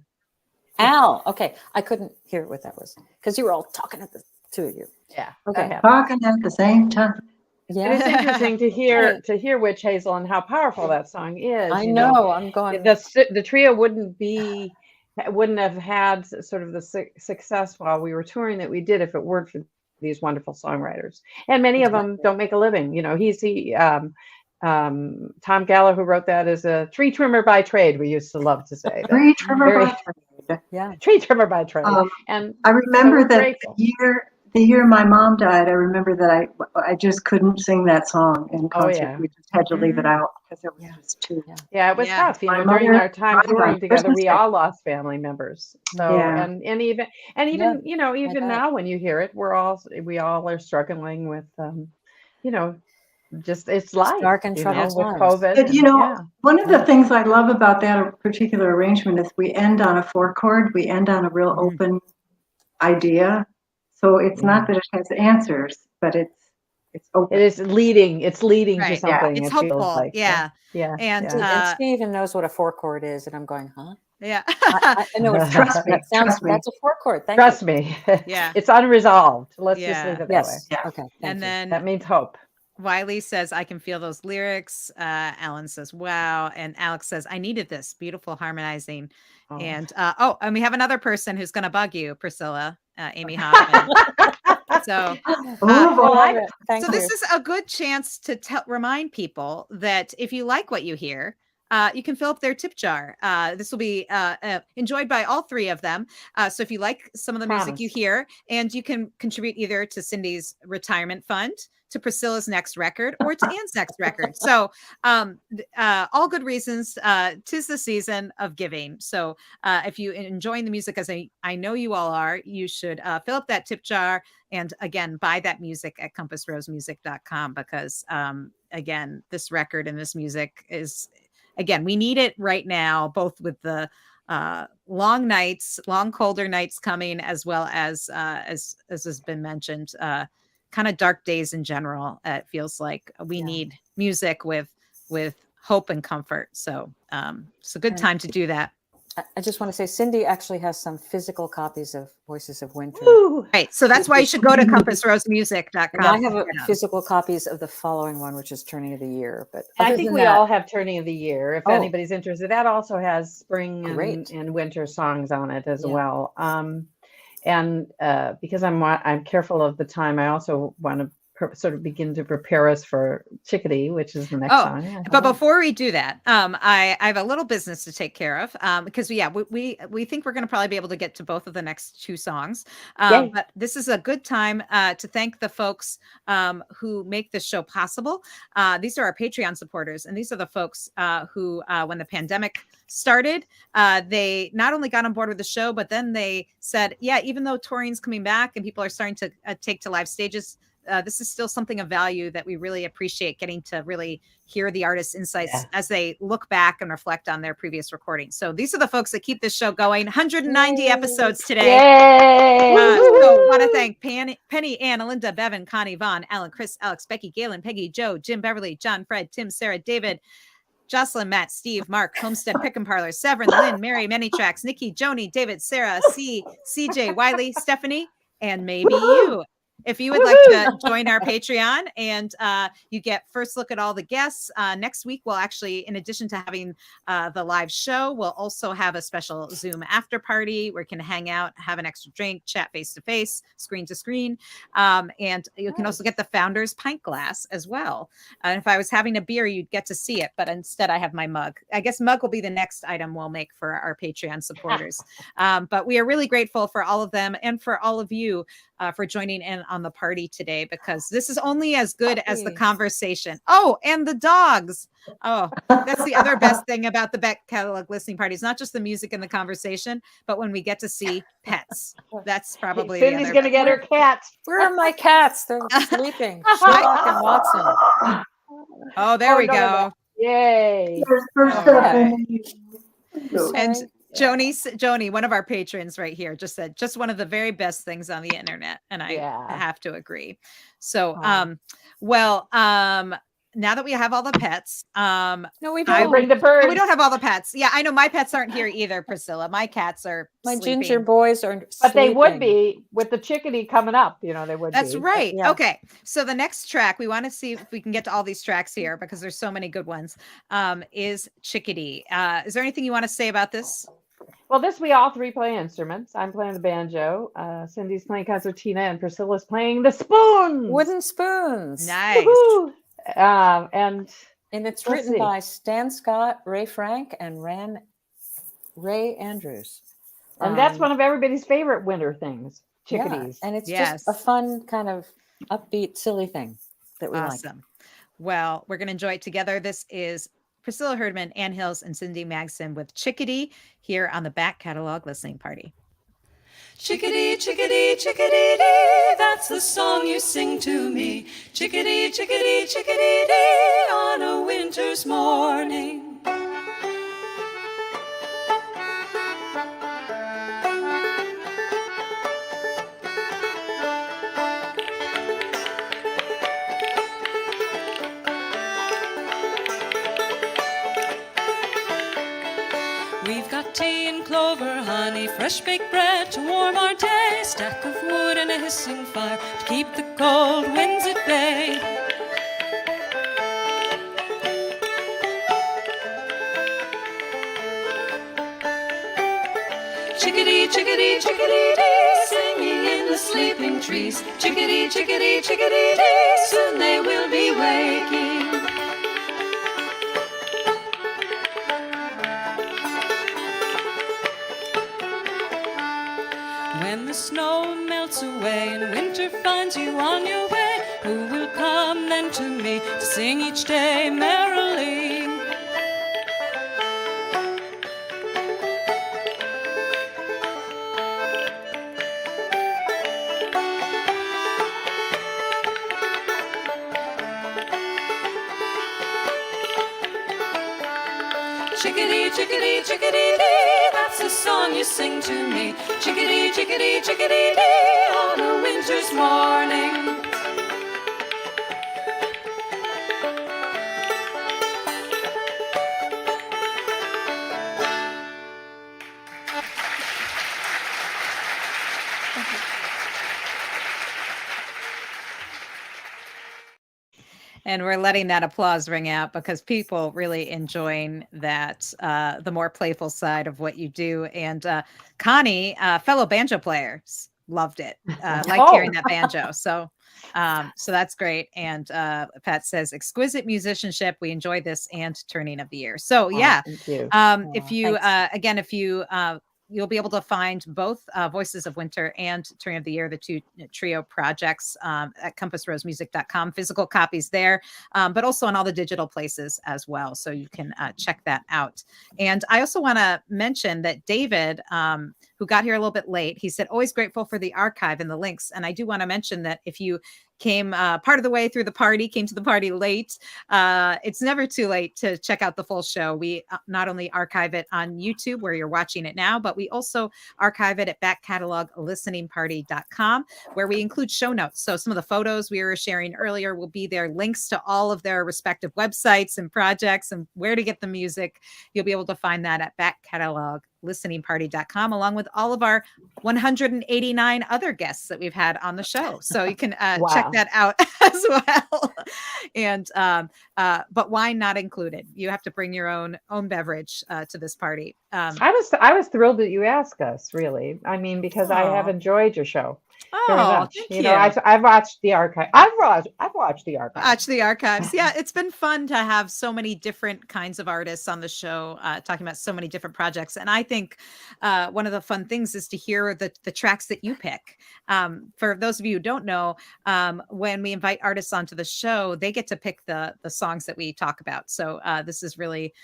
Al. Okay. I couldn't hear what that was because you were all talking at the two of you. Yeah. Okay. that happens. Talking at the same time. It is Yeah. interesting to Hey. hear Witch Hazel and how powerful that song is. I You know, know. I'm going. the trio wouldn't have had sort of the success while we were touring that we did if it weren't for these wonderful songwriters. And many of them don't make a living. You know, Tom Gallo, who wrote that, is a tree trimmer by trade. We used to love to say that. Tree trimmer Very- by trade. Yeah. Tree trimmer by trade. And I remember we're that grateful. the year my mom died, I remember that I just couldn't sing that song in concert. yeah. We just had to leave it out because it was Yeah. just too. Yeah, it was Yeah. tough. You My know, during mother our time died on touring together, Christmas we Day. all lost family members. So Yeah. and even you know, even bet. now when you hear it, we all are struggling with you know, just it's life, dark and you know, troubled with times. COVID. But you and- know, one of the things I love about that particular arrangement is we end on a 4-chord. We end on a real open idea. So it's not that it has answers, but it's open. It is leading. It's leading to Right. something. It's it feels hopeful. like. Yeah. Yeah. And yeah. And she even knows what a 4-chord is, and I'm going, huh? yeah. I know it's Trust me, that sounds. trust me. That's a 4-chord. Thank Trust you. me. Yeah. It's unresolved. Let's just Yeah. leave it that way. Yes. Yeah. Okay. Thank And you. then That means hope. Wiley says, I can feel those lyrics. Alan says, wow. And Alex says, I needed this beautiful harmonizing. Oh. And and we have another person who's going to bug you, Priscilla, Amy Hoffman. So, Oh, boy. Thank so you. this is a good chance to remind people that if you like what you hear, you can fill up their tip jar. This will be enjoyed by all three of them. So if you like some of the music you hear, and you can contribute either to Cindy's retirement fund, to Priscilla's next record, or to Anne's next record. So all good reasons. 'Tis the season of giving. So if you enjoying the music, as I know you all are, you should fill up that tip jar. And again, buy that music at compassrosemusic.com because again, this record and this music is, again, we need it right now, both with the long nights, long colder nights coming, as well as has been mentioned, kind of dark days in general. It feels like we need music with hope and comfort. So it's a good time to do that. I just want to say, Cindy actually has some physical copies of Voices of Winter. Woo! Right. So that's why you should go to compassrosemusic.com. And I have physical copies of the following one, which is Turning of the Year. But I other think than we that, all have Turning of the Year. If anybody's interested, that also has spring Great. and winter songs on it as well. And because I'm careful of the time, I also want to sort of begin to prepare us for Chickadee, which is the next song. But before we do that, I have a little business to take care of because we think we're going to probably be able to get to both of the next two songs. But this is a good time to thank the folks who make this show possible. These are our Patreon supporters, and these are the folks who, when the pandemic started, they not only got on board with the show, but then they said, yeah, even though touring's coming back and people are starting to take to live stages, this is still something of value that we really appreciate, getting to really hear the artist's insights as they look back and reflect on their previous recordings. So these are the folks that keep this show going. 190 episodes today. So want to thank Penny, Anna, Linda, Bevan, Connie, Vaughn, Alan, Chris, Alex, Becky, Galen, Peggy, Joe, Jim, Beverly, John, Fred, Tim, Sarah, David, Jocelyn, Matt, Steve, Mark, Homestead, Pick and Parlor, Severin, Lynn, Mary, Many Tracks, Nikki, Joni, David, Sarah, CJ, Wiley, Stephanie, and maybe you. If you would like to join our Patreon and you get first look at all the guests, next week we'll actually, in addition to having the live show, we'll also have a special Zoom after party where you can hang out, have an extra drink, chat face to face, screen to screen. And you can also get the Founders Pint Glass as well. And if I was having a beer, you'd get to see it. But instead, I have my mug. I guess mug will be the next item we'll make for our Patreon supporters. But we are really grateful for all of them and for all of you for joining in on the party today, because this is only as good as the conversation. Oh, and the dogs. Oh, that's the other best thing about the back catalog listening party. It's not just the music and the conversation, but when we get to see pets. That's probably Cindy's going to get her cat. Where are my cats? They're sleeping. Sherlock and Watson. Oh, there we go. Yay. And Joni, one of our patrons right here, just said just one of the very best things on the internet. And I have to agree. So, now that we have all the pets, No, we I'll don't. bring the no, birds. we don't have all the pets. Yeah, I know my pets aren't here either, Priscilla. My cats are My sleeping. ginger boys are But they would sleeping. be with the chickadee coming up. You know, they would That's be. right. yeah. Okay. So the next track, we want to see if we can get to all these tracks here because there's so many good ones, is Chickadee. Is there anything you want to say about this? Well, this we all three play instruments. I'm playing the banjo. Cindy's playing concertina, and Priscilla's playing the spoons. Wooden spoons. Nice. Woohoo! And it's Let's written see. by Stan Scott, Ray Frank, and Ray Andrews. that's one of everybody's favorite winter things, Yeah, chickadees. and it's Yes. just a fun kind of upbeat, silly thing that we like. Awesome. Well, we're going to enjoy it together. This is Priscilla Herdman, Ann Hills, and Cindy Mangsen with Chickadee here on the Back Catalog Listening Party. Chickadee, chickadee, chickadee dee, that's the song you sing to me. Chickadee, chickadee, chickadee dee, on a winter's morning. We've got tea and clover, honey, fresh baked bread to warm our day, stack of wood and a hissing fire to keep the cold winds at bay. Chickadee, chickadee, chickadee dee, singing in the sleeping trees. Chickadee, chickadee, chickadee dee, soon they will be waking. When the snow melts away and winter finds you on your way, who will come then to me to sing each day merrily? Chickadee, chickadee, chickadee dee, that's the song you sing to me. Chickadee, chickadee, chickadee dee, on a winter's morning. And we're letting that applause ring out because people really enjoying that, the more playful side of what you do. And Connie, fellow banjo players, loved it. Liked hearing that banjo. So that's great. And Pat says, exquisite musicianship. We enjoy this and turning of the year. So yeah, Thank you. if you again, if you you'll be able to find both Voices of Winter and Turn of the Year, the two trio projects at compassrosemusic.com, physical copies there, but also on all the digital places as well. So you can check that out. And I also want to mention that David, who got here a little bit late, he said, always grateful for the archive and the links. And I do want to mention that if you came part of the way through the party, came to the party late, it's never too late to check out the full show. We not only archive it on YouTube where you're watching it now, but we also archive it at backcatalog.listeningparty.com, where we include show notes. So some of the photos we were sharing earlier will be there, links to all of their respective websites and projects and where to get the music. You'll be able to find that at backcatalog.listeningparty.com, along with all of our 189 other guests that we've had on the show. So you can check that out as well. And but wine not included. You have to bring your own beverage to this party. I was thrilled that you asked us, really. I mean, because I have enjoyed your show very much. Thank you know, I've watched the archive. I've watched the archive. Watch the archives. Yeah, it's been fun to have so many different kinds of artists on the show, talking about so many different projects. And I think one of the fun things is to hear the tracks that you pick. For those of you who don't know, when we invite artists onto the show, they get to pick the songs that we talk about. So this is really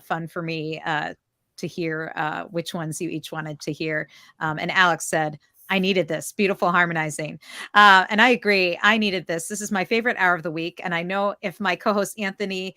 fun for me to hear which ones you each wanted to hear. And Alex said, I needed this beautiful harmonizing. And I agree. I needed this. This is my favorite hour of the week. And I know if my co-host Anthony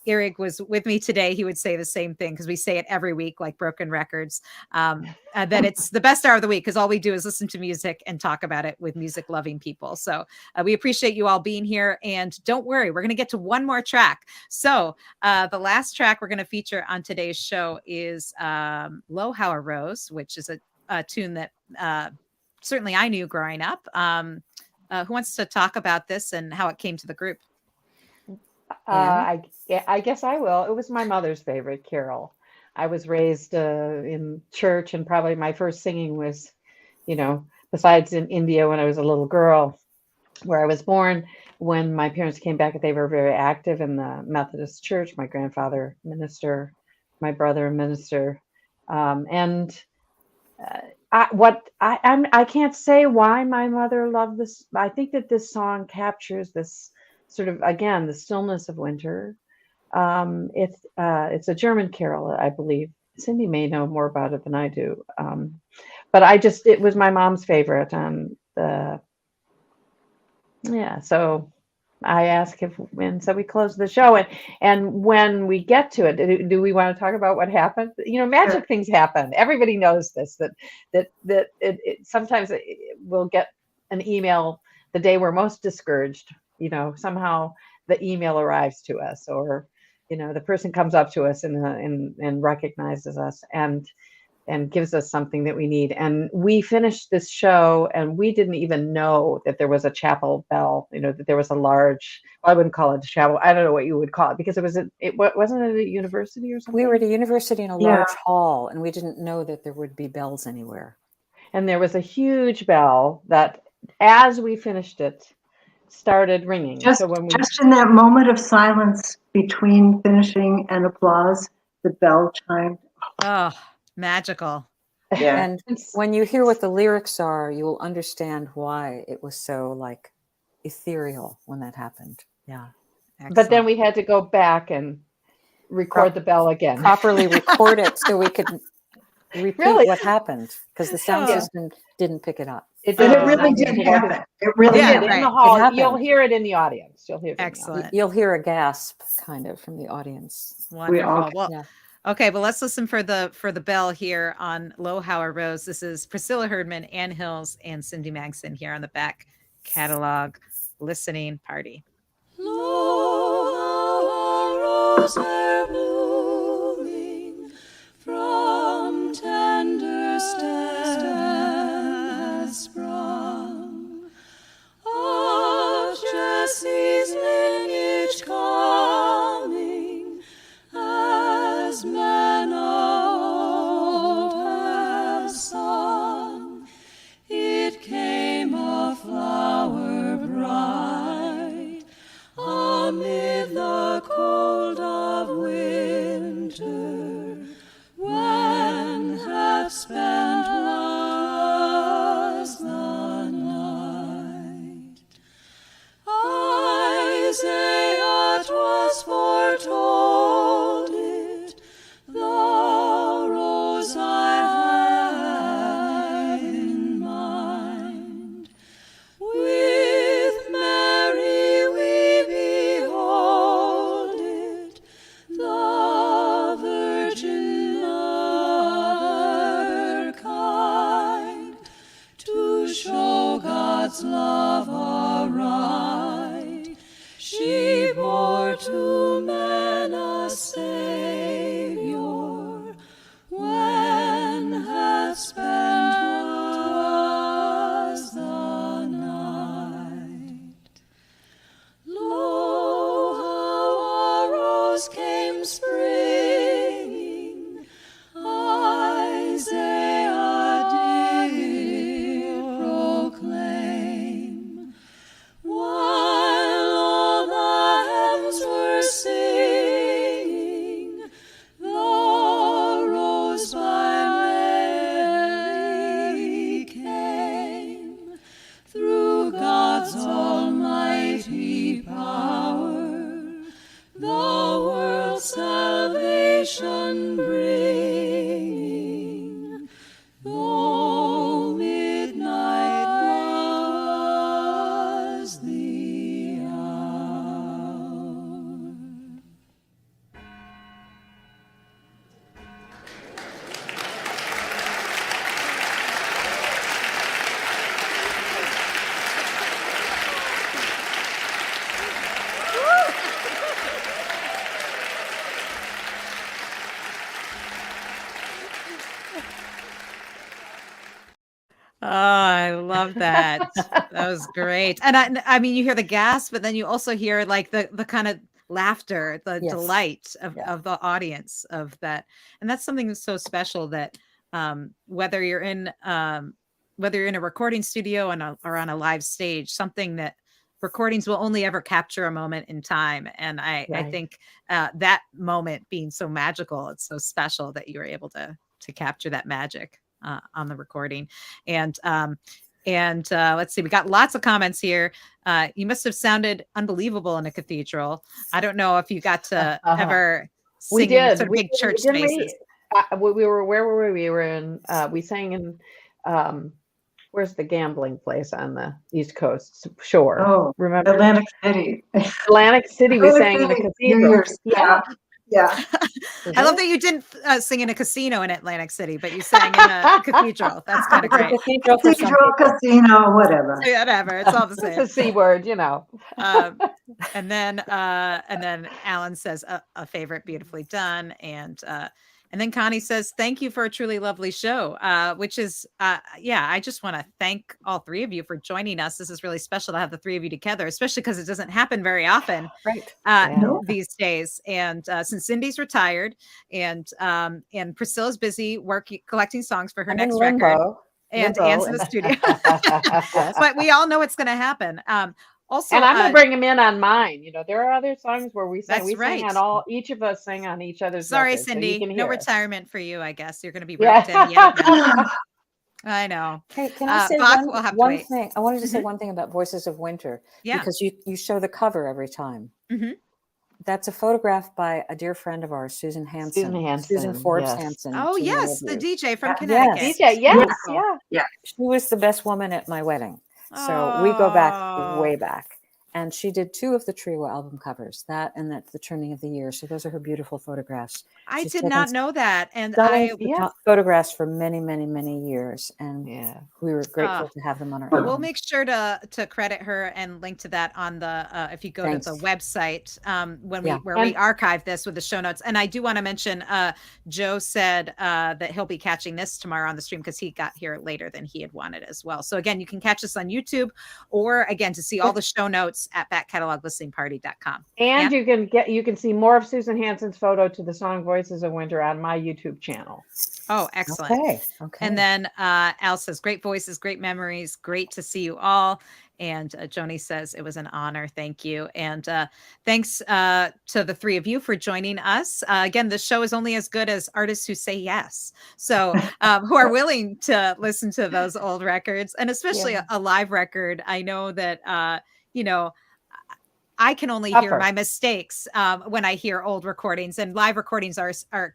Ihrig was with me today, he would say the same thing because we say it every week, like broken records. That it's the best hour of the week because all we do is listen to music and talk about it with music loving people. So we appreciate you all being here. And don't worry, we're going to get to one more track. So the last track we're going to feature on today's show is Lo How a Rose, which is a tune that certainly I knew growing up. Who wants to talk about this and how it came to the group? I guess I will. It was my mother's favorite carol. I was raised in church, and probably my first singing was, besides in India when I was a little girl, where I was born. When my parents came back, they were very active in the Methodist Church. My grandfather minister, my brother minister, and I can't say why my mother loved this. I think that this song captures this sort of, again, the stillness of winter. It's a German carol, I believe. Cindy may know more about it than I do. But it was my mom's favorite. So I asked so we closed the show, and when we get to it, do we want to talk about what happened? Magic things happen. Everybody knows this, that sometimes we'll get an email the day we're most discouraged. Somehow the email arrives to us, or the person comes up to us and recognizes us and gives us something that we need. And we finished this show, and we didn't even know that there was a chapel bell, that there was a large, I wouldn't call it a chapel. I don't know what you would call it, because wasn't it a university or something? We were at a university in a large hall, and we didn't know that there would be bells anywhere. And there was a huge bell that, as we finished it, started ringing. Just in that moment of silence between finishing and applause, the bell chimed. Oh, magical. Yeah. And when you hear what the lyrics are, you will understand why it was so ethereal when that happened. Yeah. Excellent. But then we had to go back and record the bell again. Properly record it so we could repeat what happened, because the sound system didn't pick it up. It really did happen. It really did. In the hall. You'll hear it in the audience. You'll hear it. Excellent. You'll hear a gasp kind of from the audience. Wonderful. Okay, well, let's listen for the bell here on Lo How a Rose. This is Priscilla Herdman, Ann Hills, and Cindy Mangsen here on the back catalog listening party. Lo, how a rose are blooming from tender stem has sprung, of Jesse's lineage coming, as men old have sung. It came a flower bright amid the cold of winter, when half spent was the night. Isaiah 'twas foretold it, the rose I had in mind. With Mary we behold it, the Virgin Mother kind, to show God's love aright. She bore to man a Savior, when half spent was the night. Lo, how a rose came springing, Isaiah did proclaim, while all the heavens were that. That was great. And I mean, you hear the gasp, but then you also hear like the kind of laughter, the Yes. delight Yeah. of the audience of that. And that's something that's so special that whether you're in a recording studio or on a live stage, something that recordings will only ever capture a moment in time. And I Right. think that moment being so magical, it's so special that you were able to capture that magic on the recording. And let's see, we got lots of comments here. You must have sounded unbelievable in a cathedral. I don't know if you got to ever We sing in did. sort of We big church didn't spaces. we were, where were we? We were in, we sang in, where's the gambling place on the East Coast Shore? Oh, Remember? Atlantic City. Atlantic City, we sang in a New cathedral. Year's. Yeah. Yeah. I love that you didn't sing in a casino in Atlantic City, but you sang in a cathedral. That's kind of It's a great. cathedral for some Cathedral, people. casino, whatever. Yeah, whatever. It's all the It's same. a C word, you know. And then Alan says a favorite, beautifully done. And then Connie says, thank you for a truly lovely show, which is, I just want to thank all three of you for joining us. This is really special to have the three of you together, especially because it doesn't happen very often Right. these days. And since Cindy's retired and Priscilla's busy collecting songs for her I'm next in record. limbo. And Anne's in the studio. But we all know it's going to happen. Also, and I'm gonna bring him in on mine. You know, there are other songs where we sang. That's We right. sang on each of us sang on each other's. Sorry, records, Cindy, so you can no hear us. retirement for you. I guess you're going to be Yeah. roped in yet again. I know. Hey, can I say Bach will have to one wait. thing? I wanted to say Mhm. one thing about Voices of Winter, Yeah. because you show the cover every time. Mhm. That's a photograph by a dear friend of ours, Susan Hansen. Susan Forbes yes. Hansen. Oh to many yes, of the you. DJ from Yeah, Connecticut. DJ, yes, Wonderful. yeah. She was the best woman at my wedding. So we go back way back. And she did 2 of the trio album covers, that and that's The Turning of the Year. So those are her beautiful photographs. I She's did taken not know that. And stunning Yeah. photographs for many, many, many years. And Yeah. we were grateful to have them on our we'll album. make sure to credit her and link to that on the if you go to the website when we archive this with the show notes. And I do want to mention Joe said that he'll be catching this tomorrow on the stream because he got here later than he had wanted as well. So again, you can catch us on YouTube, or again to see all the show notes at backcataloglisteningparty.com. And you can see more of Susan Hansen's photo to the song Voices of Winter on my YouTube channel. Oh, excellent. Okay. And then Al says, great voices, great memories, great to see you all. And Joni says, it was an honor. Thank you. And thanks to the three of you for joining us. Again, the show is only as good as artists who say yes. So who are willing to listen to those old records, and especially a live record. I know that, I can only hear my mistakes when I hear old recordings, and live recordings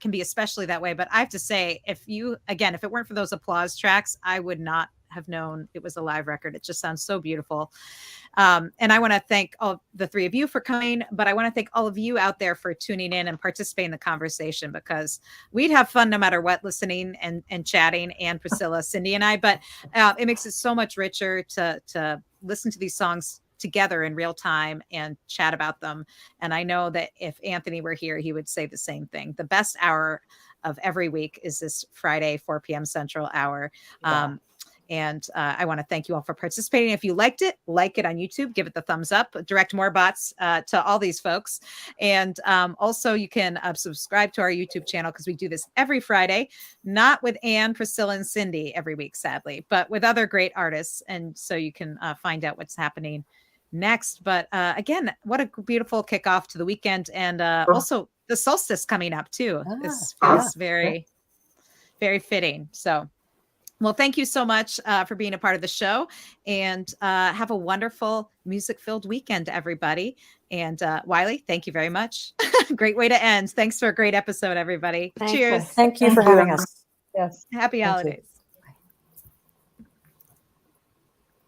can be especially that way. But I have to say, if it weren't for those applause tracks, I would not have known it was a live record. It just sounds so beautiful. And I want to thank all the three of you for coming, but I want to thank all of you out there for tuning in and participating in the conversation, because we'd have fun no matter what, listening and chatting, and Priscilla, Cindy, and I, but it makes it so much richer to listen to these songs together in real time and chat about them. And I know that if Anthony were here, he would say the same thing. The best hour of every week is this Friday, 4 p.m. Central hour. And I want to thank you all for participating. If you liked it, like it on YouTube, give it the thumbs up, direct more bots to all these folks. And also you can subscribe to our YouTube channel, because we do this every Friday, not with Anne, Priscilla, and Cindy every week, sadly, but with other great artists. And so you can find out what's happening next. But again, what a beautiful kickoff to the weekend. And also the solstice coming up too. This feels very, very fitting. So, well, thank you so much for being a part of the show, and have a wonderful music-filled weekend, everybody. And Wiley, thank you very much. Great way to end. Thanks for a great episode, everybody. Thanks. Cheers. Thank you for having us. Yes. Happy holidays.